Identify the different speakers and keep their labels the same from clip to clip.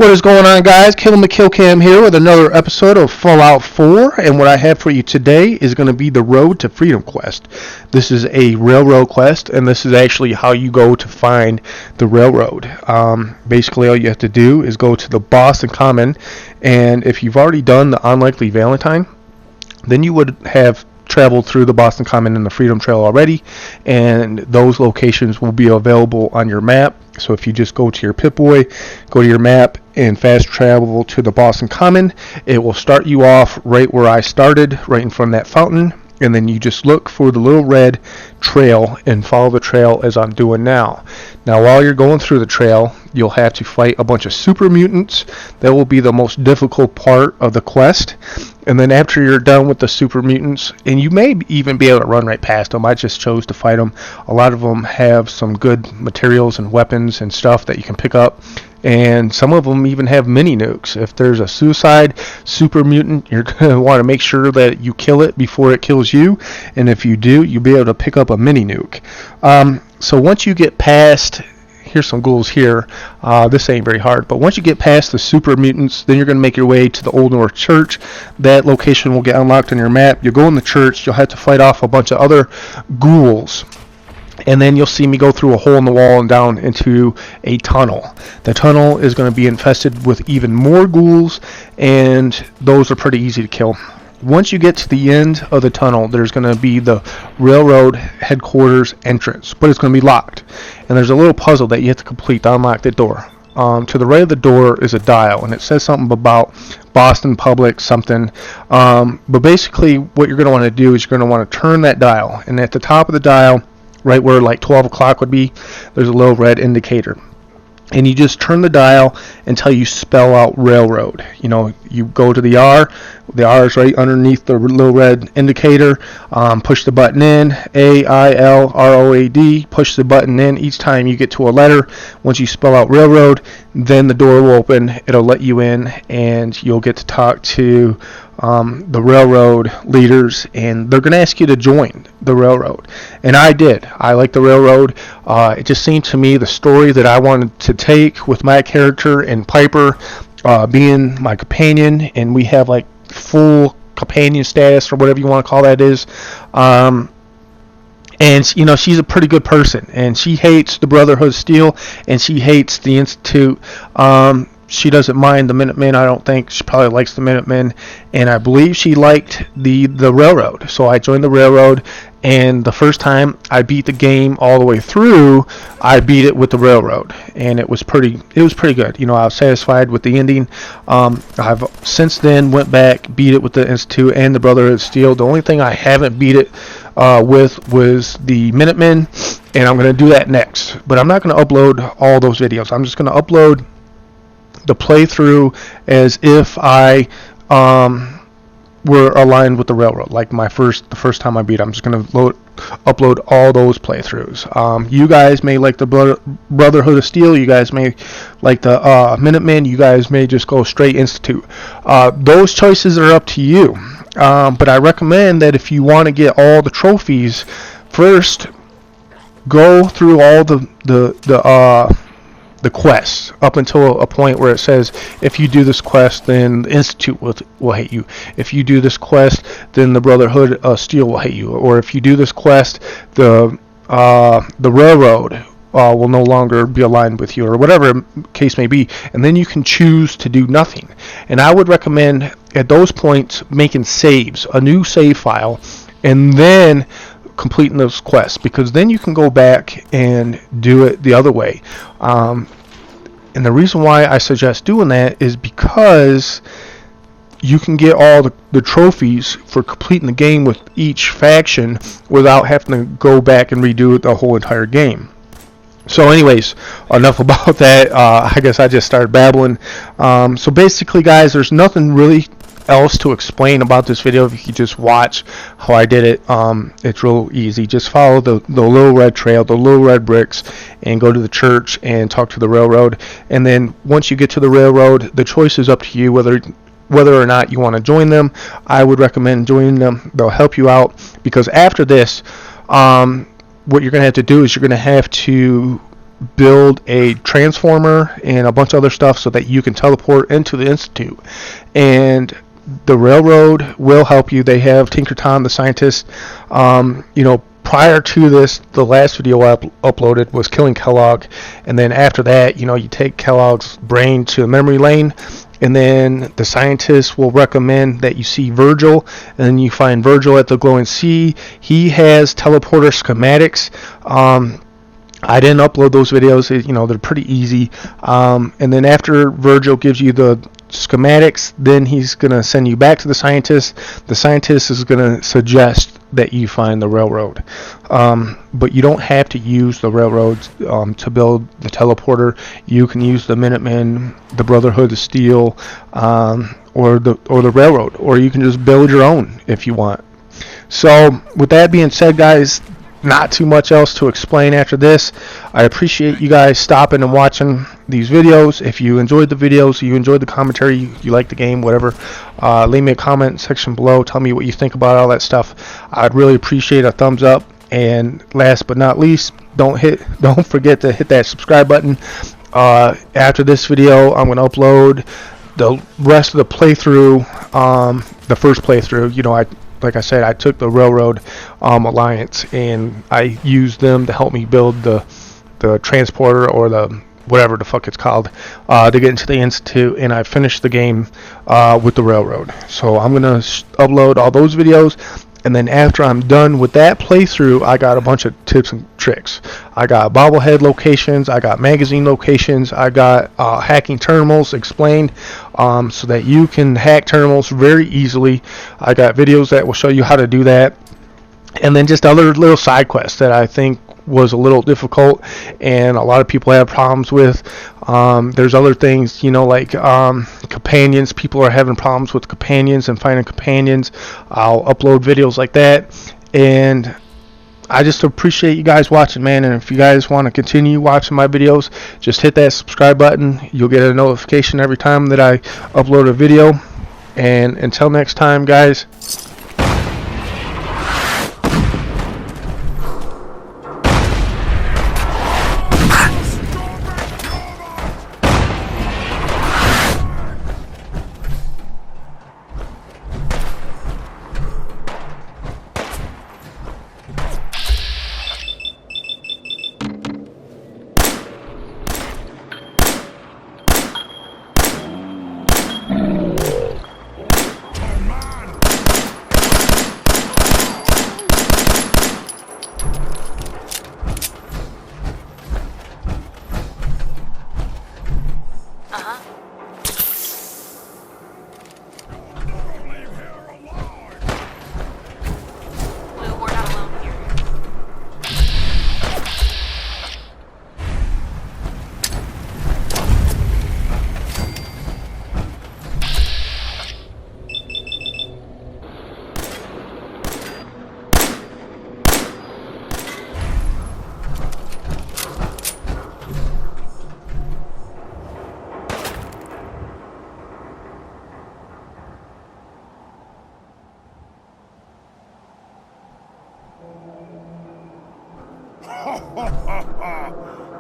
Speaker 1: What is going on, guys? Killamckillcam here with another episode of Fallout 4, and what I have for you today is going to be the Road to Freedom quest. This is a railroad quest, and this is actually how you go to find the railroad. Basically, all you have to do is go to the Boston Common, and if you've already done the Unlikely Valentine, then you would have traveled through the Boston Common and the Freedom Trail already, and those locations will be available on your map. So if you just go to your Pip-Boy, go to your map, and fast travel to the Boston Common, it will start you off right where I started, right in front of that fountain, and then you just look for the little red trail and follow the trail as I'm doing now. Now, while you're going through the trail, you'll have to fight a bunch of super mutants. That will be the most difficult part of the quest. And then after you're done with the super mutants, and you may even be able to run right past them, I just chose to fight them. A lot of them have some good materials and weapons and stuff that you can pick up. And some of them even have mini nukes. If there's a suicide super mutant, you're going to want to make sure that you kill it before it kills you. And if you do, you'll be able to pick up a mini nuke. So once you get past, here's some ghouls here. This ain't very hard. But once you get past the super mutants, then you're going to make your way to the Old North Church. That location will get unlocked on your map. You'll go in the church. You'll have to fight off a bunch of other ghouls. And then you'll see me go through a hole in the wall and down into a tunnel. The tunnel is going to be infested with even more ghouls, and those are pretty easy to kill. Once you get to the end of the tunnel, there's going to be the railroad headquarters entrance, but it's going to be locked. And there's a little puzzle that you have to complete to unlock the door. To the right of the door is a dial, and it says something about Boston Public something. But basically, what you're going to want to do is you're going to want to turn that dial, and at the top of the dial, right where like 12 o'clock would be, there's a little red indicator. And you just turn the dial until you spell out railroad. You know, you go to the R. The R is right underneath the little red indicator. Push the button in. AILROAD. Push the button in each time you get to a letter. Once you spell out railroad, then the door will open. It'll let you in, and you'll get to talk to the railroad leaders, and they're going to ask you to join the railroad. And I did. I like the railroad. It just seemed to me the story that I wanted to take with my character and Piper being my companion, and we have like full companion status or whatever you want to call that is. And you know, she's a pretty good person, and she hates the Brotherhood of Steel, and she hates the Institute. She doesn't mind the Minutemen. I don't think she probably likes the Minutemen, and I believe she liked the railroad. So I joined the railroad, and the first time I beat the game all the way through, I beat it with the railroad, and it was pretty good. You know, I was satisfied with the ending. I've since then went back, beat it with the Institute and the Brotherhood of Steel. The only thing I haven't beat it with was the Minutemen, and I'm going to do that next. But I'm not going to upload all those videos. I'm just going to upload the playthrough as if I were aligned with the railroad, like the first time I beat it. I'm just going to upload all those playthroughs. You guys may like the Brotherhood of Steel. You guys may like the Minutemen. You guys may just go straight Institute. Those choices are up to you. But I recommend that if you want to get all the trophies, first go through all the quests up until a point where it says, if you do this quest, then the Institute will hate you. If you do this quest, then the Brotherhood of Steel will hate you. Or if you do this quest, the railroad will no longer be aligned with you, or whatever case may be. And then you can choose to do nothing. And I would recommend at those points making saves, a new save file, and then completing those quests, because then you can go back and do it the other way. And the reason why I suggest doing that is because you can get all the trophies for completing the game with each faction without having to go back and redo the whole entire game. So anyways, enough about that. I guess I just started babbling. So basically, guys, there's nothing really else to explain about this video. If you just watch how I did it, it's real easy. Just follow the little red trail, the little red bricks, and go to the church and talk to the railroad. And then once you get to the railroad, the choice is up to you whether or not you want to join them. I would recommend joining them. They'll help you out, because after this, what you're going to have to do is you're going to have to build a transformer and a bunch of other stuff so that you can teleport into the Institute. And the railroad will help you. They have Tinker Tom, the scientist. Prior to this, the last video I uploaded was killing Kellogg, and then after that, you take Kellogg's brain to a memory lane, and then the scientist will recommend that you see Virgil, and then you find Virgil at the glowing sea. He has teleporter schematics. I didn't upload those videos. They're pretty easy. And then after Virgil gives you the schematics, then he's going to send you back to the scientist. The scientist is going to suggest that you find the railroad. But you don't have to use the railroad to build the teleporter. You can use the Minutemen, the Brotherhood of Steel, or the railroad, or you can just build your own if you want. So with that being said, guys, not too much else to explain after this. I appreciate you guys stopping and watching these videos. If you enjoyed the videos, you enjoyed the commentary, you like the game, whatever, leave me a comment section below. Tell me what you think about all that stuff. I'd really appreciate a thumbs up. And last but not least, don't forget to hit that subscribe button. After this video, I'm going to upload the rest of the playthrough, the first playthrough. Like I said, I took the Railroad Alliance and I used them to help me build the transporter, or the whatever the fuck it's called, to get into the Institute, and I finished the game with the Railroad. So I'm gonna upload all those videos, and then after I'm done with that playthrough, I got a bunch of tips and tricks. I got bobblehead locations, I got magazine locations, I got hacking terminals explained, so that you can hack terminals very easily. I got videos that will show you how to do that, and then just other little side quests that I think was a little difficult and a lot of people have problems with. There's other things, like companions. People are having problems with companions and finding companions. I'll upload videos like that, and I just appreciate you guys watching, man. And if you guys want to continue watching my videos, just hit that subscribe button. You'll get a notification every time that I upload a video. And until next time, guys.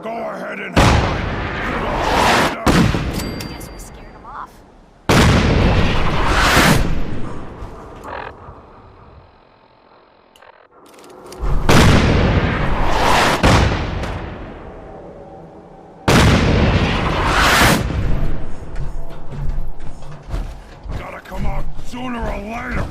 Speaker 2: Go ahead and hide.
Speaker 3: Guess we scared him off.
Speaker 2: Gotta come out sooner or later.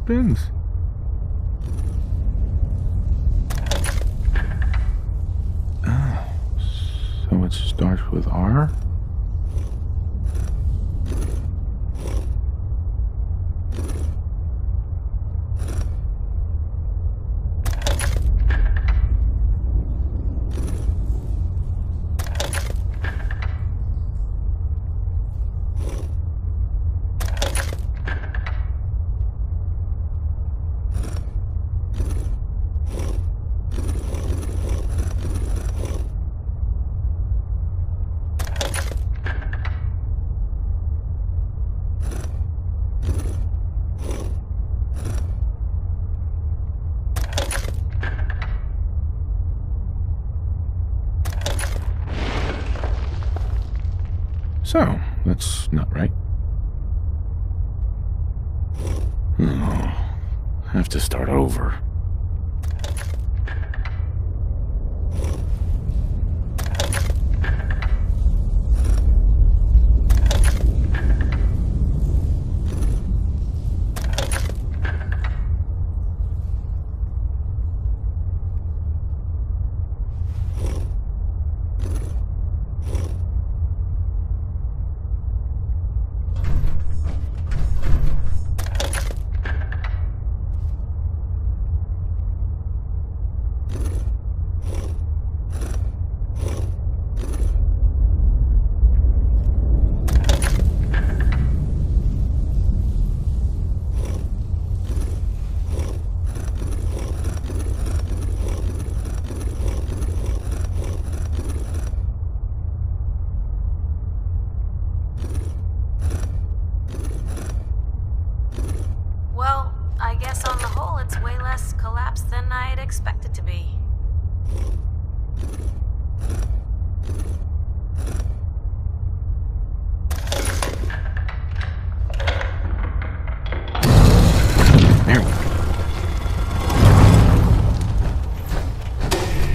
Speaker 1: spins. Oh, so it starts with R? So, that's not right. Oh, have to start over.
Speaker 3: Well, I guess on the whole, it's way less collapsed than I'd expect it to be.
Speaker 1: There we go.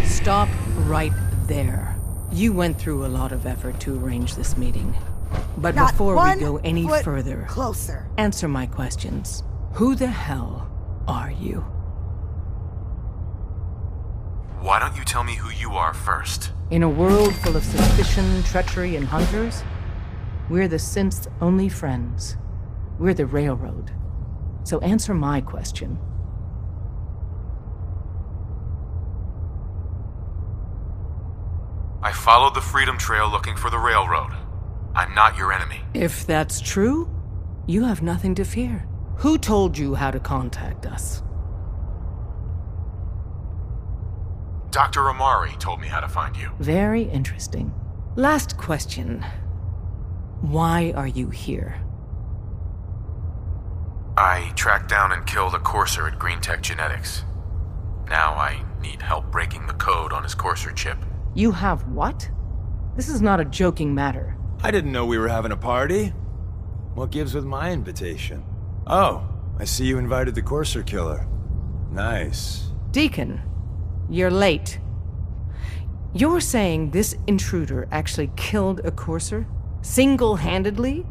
Speaker 4: Stop right there. You went through a lot of effort to arrange this meeting. But
Speaker 5: Not
Speaker 4: before we
Speaker 5: one
Speaker 4: go any
Speaker 5: foot
Speaker 4: further,
Speaker 5: closer.
Speaker 4: answer my questions. Who the hell are you?
Speaker 6: Why don't you tell me who you are first?
Speaker 4: In a world full of suspicion, treachery, and hunters, we're the synth's only friends. We're the Railroad. So answer my question.
Speaker 6: I followed the Freedom Trail looking for the Railroad. I'm not your enemy.
Speaker 4: If that's true, you have nothing to fear. Who told you how to contact us?
Speaker 6: Dr. Amari told me how to find you.
Speaker 4: Very interesting. Last question. Why are you here?
Speaker 6: I tracked down and killed a courser at Green Tech Genetics. Now I need help breaking the code on his courser chip.
Speaker 4: You have what? This is not a joking matter.
Speaker 7: I didn't know we were having a party. What gives with my invitation? Oh, I see you invited the Courser Killer. Nice.
Speaker 4: Deacon, you're late. You're saying this intruder actually killed a courser? Single-handedly?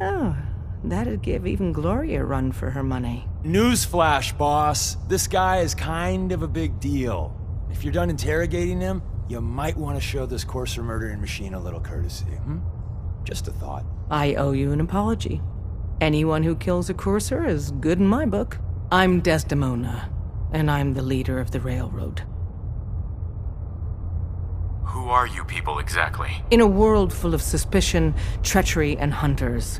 Speaker 4: Oh, that'd give even Gloria a run for her money.
Speaker 7: Newsflash, boss. This guy is kind of a big deal. If you're done interrogating him, you might want to show this Courser murdering machine a little courtesy, Just a thought.
Speaker 4: I owe you an apology. Anyone who kills a courser is good in my book. I'm Desdemona, and I'm the leader of the Railroad.
Speaker 6: Who are you people exactly?
Speaker 4: In a world full of suspicion, treachery, and hunters,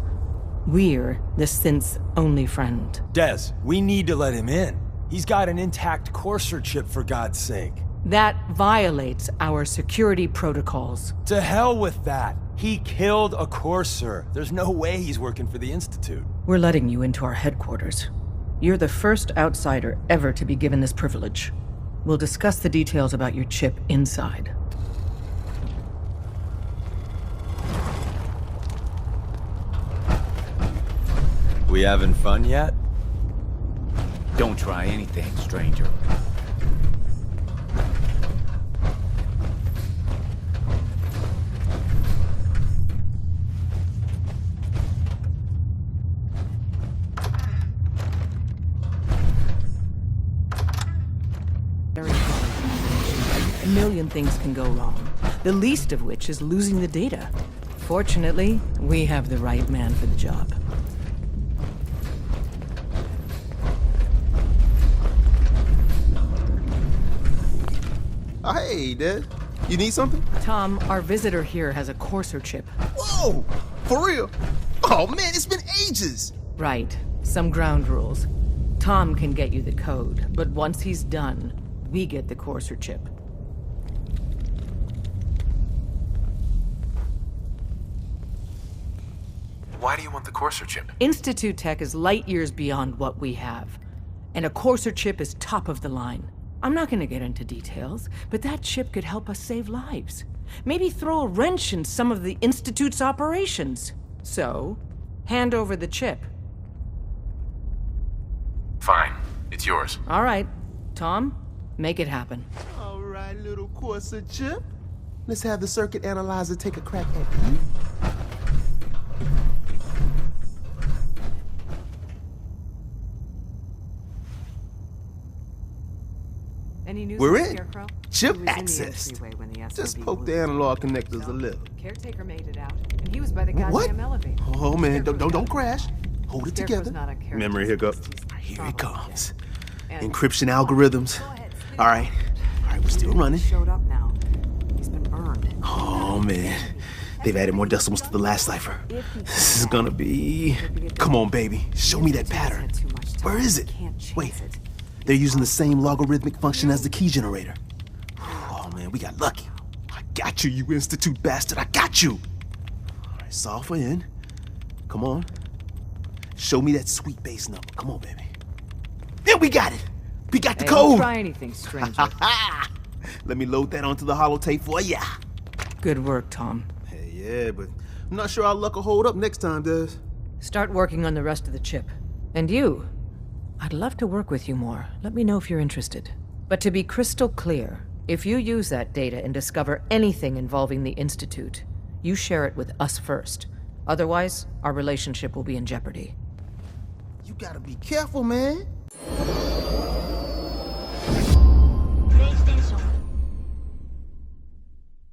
Speaker 4: we're the synth's only friend.
Speaker 7: Des, we need to let him in. He's got an intact Courser chip, for God's sake.
Speaker 4: That violates our security protocols.
Speaker 7: To hell with that. He killed a Courser. There's no way he's working for the Institute.
Speaker 4: We're letting you into our headquarters. You're the first outsider ever to be given this privilege. We'll discuss the details about your chip inside.
Speaker 7: We having fun yet?
Speaker 8: Don't try anything, stranger.
Speaker 4: things can go wrong, the least of which is losing the data. Fortunately, we have the right man for the job.
Speaker 5: Oh, hey, Dad. You need something?
Speaker 4: Tom, our visitor here has a Courser chip.
Speaker 5: Whoa! For real? Oh, man, it's been ages!
Speaker 4: Right. Some ground rules. Tom can get you the code, but once he's done, we get the Courser chip.
Speaker 6: Why do you want the Courser chip?
Speaker 4: Institute tech is light years beyond what we have, and a Courser chip is top of the line. I'm not gonna get into details, but that chip could help us save lives. Maybe throw a wrench in some of the Institute's operations. So, hand over the chip.
Speaker 6: Fine. It's yours.
Speaker 4: All right. Tom, make it happen.
Speaker 5: All right, little Courser chip. Let's have the circuit analyzer take a crack at you.
Speaker 4: Any news
Speaker 5: We're
Speaker 4: on the
Speaker 5: in.
Speaker 4: Scarecrow?
Speaker 5: Chip
Speaker 4: He was in the
Speaker 5: accessed.
Speaker 4: entryway when the
Speaker 5: Just
Speaker 4: SOB
Speaker 5: poke the
Speaker 4: blew.
Speaker 5: analog connectors a little.
Speaker 4: Caretaker made it out, and he was by the goddamn
Speaker 5: What?
Speaker 4: elevator.
Speaker 5: Oh, man,
Speaker 4: Scarecrow's
Speaker 5: don't
Speaker 4: not-
Speaker 5: crash. Hold it
Speaker 4: Scarecrow's
Speaker 5: together.
Speaker 4: not on character.
Speaker 5: Memory hiccup.
Speaker 4: He's
Speaker 5: Here it comes.
Speaker 4: And-
Speaker 5: Encryption algorithms.
Speaker 4: Go ahead, spit it
Speaker 5: All
Speaker 4: out.
Speaker 5: right. All right, we're still running.
Speaker 4: Showed up now. He's been burned.
Speaker 5: Oh, man. They've added more decimals to the last cipher. This is gonna be... Come on, baby. Show me that pattern. Where is it? Wait. They're using the same logarithmic function as the key generator. Oh, man, we got lucky. I got you, you Institute bastard. I got you. All right, solve for N. Come on. Show me that sweet base number. Come on, baby. Yeah, we got it. We got the
Speaker 4: Hey,
Speaker 5: code.
Speaker 4: don't try anything, stranger.
Speaker 5: Let me load that onto the holotape for ya.
Speaker 4: Good work, Tom.
Speaker 5: Hey, yeah, but I'm not sure our luck will hold up next time, Des.
Speaker 4: Start working on the rest of the chip. And you, I'd love to work with you more. Let me know if you're interested. But to be crystal clear, if you use that data and discover anything involving the Institute, you share it with us first. Otherwise, our relationship will be in jeopardy.
Speaker 5: You gotta be careful, man.